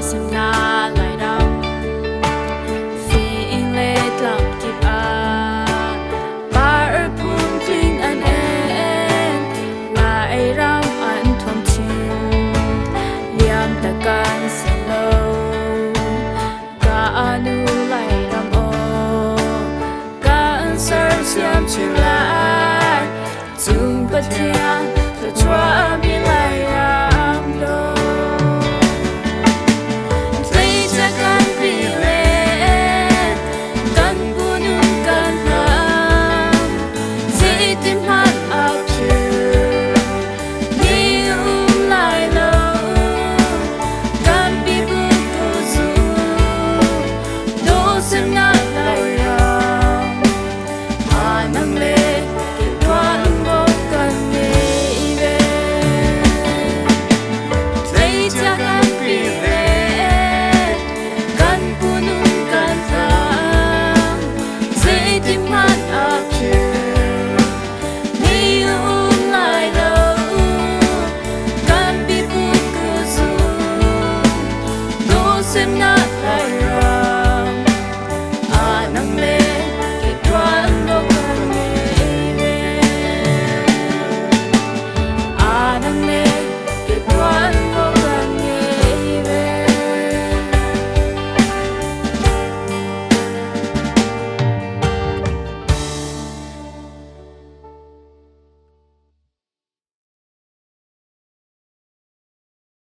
xem na lại đau phiền lệ lắm kịp bar phun phình anh em lại ram anh thuần chiều liam ta can xem lâu cả nu lại ram ô cả sơ xiêm chiều lại chung bất thiên tôi chúa biết lại ram đâu xem not like